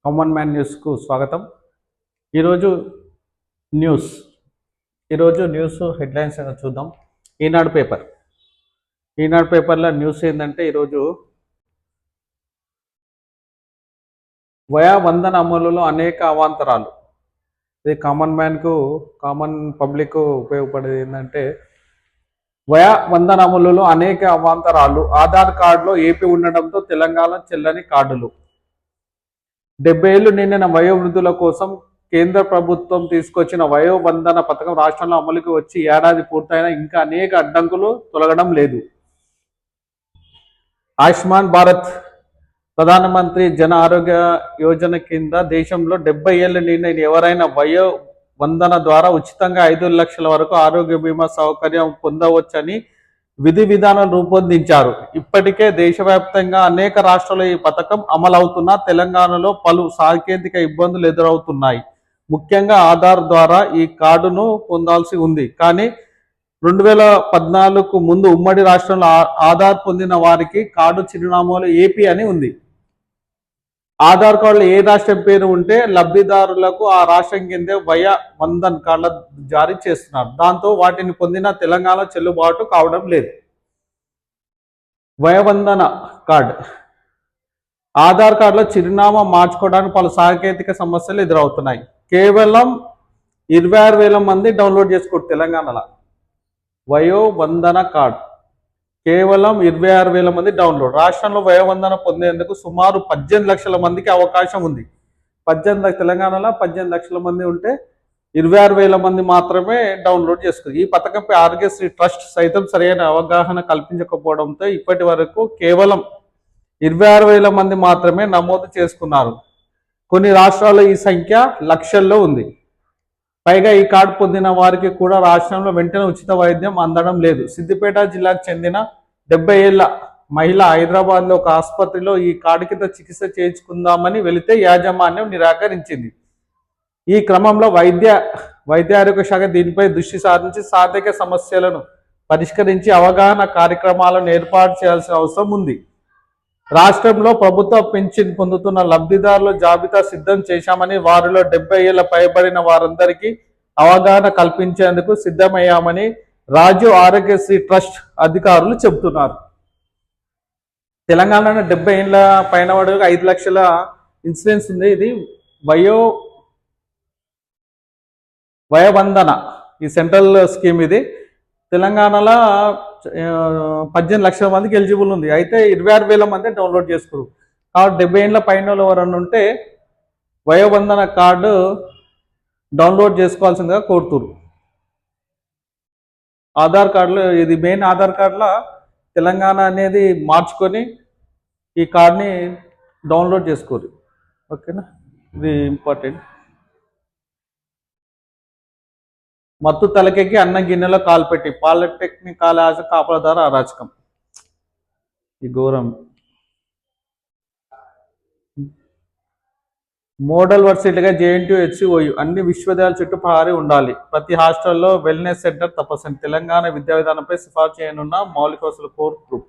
Common man న్యూస్కు స్వాగతం. ఈరోజు న్యూస్ న్యూస్ హెడ్లైన్స్ చూద్దాం. ఈనాడు పేపర్లో న్యూస్ ఏంటంటే ఈరోజు వయా వందన అమలులో అనేక అవాంతరాలు. ఇది కామన్ పబ్లిక్ ఉపయోగపడేది ఏంటంటే వయా వందన అమలులో అనేక అవాంతరాలు. ఆధార్ కార్డులో ఏపీ ఉండడంతో తెలంగాణ చెల్లని కార్డులు. 70 ఏళ్లు నిండిన వయోవృద్ధుల కోసం కేంద్ర ప్రభుత్వం తీసుకొచ్చిన వయోవందన పథకం రాష్ట్రంలో అమలుకి వచ్చి ఏడాది పూర్తయినా ఇంకా అనేక అడ్డంకులు తొలగడం లేదు. ఆయుష్మాన్ భారత్ ప్రధానమంత్రి జన ఆరోగ్య యోజన కింద దేశంలో 70 ఏళ్లు నిండిన ఎవరైనా వయోవందన ద్వారా ఉచితంగా 5 లక్షల వరకు ఆరోగ్య బీమా సౌకర్యం పొందవచ్చని విధి విధానం రూపొందించారు. ఇప్పటికే దేశవ్యాప్తంగా అనేక రాష్ట్రాల్లో ఈ పథకం అమలవుతున్నా తెలంగాణలో పలు సాంకేతిక ఇబ్బందులు ఎదురవుతున్నాయి. ముఖ్యంగా ఆధార్ ద్వారా ఈ కార్డును పొందాల్సి ఉంది. కానీ 2014కు ముందు ఉమ్మడి రాష్ట్రంలో ఆధార్ పొందిన వారికి కార్డు చిరునామాలు ఏపీ అని ఉంది. ఆధార్ కార్డులో ఏ రాష్ట్రం పేరు ఉంటే లబ్ధిదారులకు ఆ రాష్ట్రం కిందే వయోవందన్ కార్డుల జారీ చేస్తున్నారు. దాంతో వాటిని పొందిన తెలంగాణ చెల్లుబాటు కావడం లేదు. వయోవందన కార్డు ఆధార్ కార్డులో చిరునామా మార్చుకోవడానికి పలు సాంకేతిక సమస్యలు ఎదురవుతున్నాయి. కేవలం 26,000 మంది డౌన్లోడ్ చేసుకోరు తెలంగాణలో. వయోవందన కార్డు కేవలం 26,000 మంది డౌన్లోడ్. రాష్ట్రంలో వయోవందన పొందేందుకు సుమారు 18 లక్షల మందికి అవకాశం ఉంది. తెలంగాణలో 18 లక్షల మంది ఉంటే 26,000 మంది మాత్రమే డౌన్లోడ్ చేసుకుంది. ఈ పథకంపై ఆరోగ్యశ్రీ ట్రస్ట్ సైతం సరైన అవగాహన కల్పించకపోవడంతో ఇప్పటి వరకు కేవలం 26,000 మంది మాత్రమే నమోదు చేసుకున్నారు. కొన్ని రాష్ట్రాల్లో ఈ సంఖ్య లక్షల్లో ఉంది. పైగా ఈ కార్డు పొందిన వారికి కూడా రాష్ట్రంలో వెంటనే ఉచిత వైద్యం అందడం లేదు. సిద్దిపేట జిల్లాకు చెందిన 70 ఏళ్ల మహిళ హైదరాబాద్లో ఒక ఆసుపత్రిలో ఈ కార్డు కింద చికిత్స చేయించుకుందామని వెళితే యాజమాన్యం నిరాకరించింది. ఈ క్రమంలో వైద్య ఆరోగ్య శాఖ దీనిపై దృష్టి సారించి సాంకేతిక సమస్యలను పరిష్కరించి అవగాహన కార్యక్రమాలను ఏర్పాటు చేయాల్సిన అవసరం ఉంది. రాష్ట్రంలో ప్రభుత్వ పెన్షన్ పొందుతున్న లబ్ధిదారుల జాబితా సిద్ధం చేశామని, వారిలో 70 ఏళ్ల పైబడిన వారందరికీ అవగాహన కల్పించేందుకు సిద్ధమయ్యామని రాజీవ్ ఆరోగ్యశ్రీ ట్రస్ట్ అధికారులు చెబుతున్నారు. తెలంగాణలో 70 ఏళ్ల పైన వాడికి 5 లక్షల ఇన్సూరెన్స్ ఉంది. ఇది వయోవందన ఈ సెంట్రల్ స్కీమ్. ఇది తెలంగాణలో 18 లక్షల మందికి ఎలిజిబుల్ ఉంది. అయితే 26,000 మంది డౌన్లోడ్ చేసుకోరు. కాబట్టి 70 ఏళ్ళ పైన ఎవరన్నా ఉంటే వయోవందన కార్డు డౌన్లోడ్ చేసుకోవాల్సిందిగా కోరుతున్నారు. ఆధార్ కార్డులో ఇది మెయిన్. ఆధార్ కార్డులో తెలంగాణ అనేది మార్చుకొని ఈ కార్డ్ని డౌన్లోడ్ చేసుకోరు. ఓకేనా, ఇది ఇంపార్టెంట్. మత్తు తలకెక్కి అన్న గిన్నెలో కాలు పెట్టి పాలిటెక్నిక్ కాలేజ్ కాపలాదారు అరాచకం. ఈ ఘోరం. మోడల్ వర్సిటీగా JNTU HCOU అన్ని విశ్వవిద్యాలయాల చుట్టూ ప్రహరీ ఉండాలి. ప్రతి హాస్టల్లో వెల్నెస్ సెంటర్ తప్పనిసరి. తెలంగాణ విద్యా విధానంపై సిఫార్సు చేయనున్న మౌలిక వసతుల కోర్ గ్రూప్.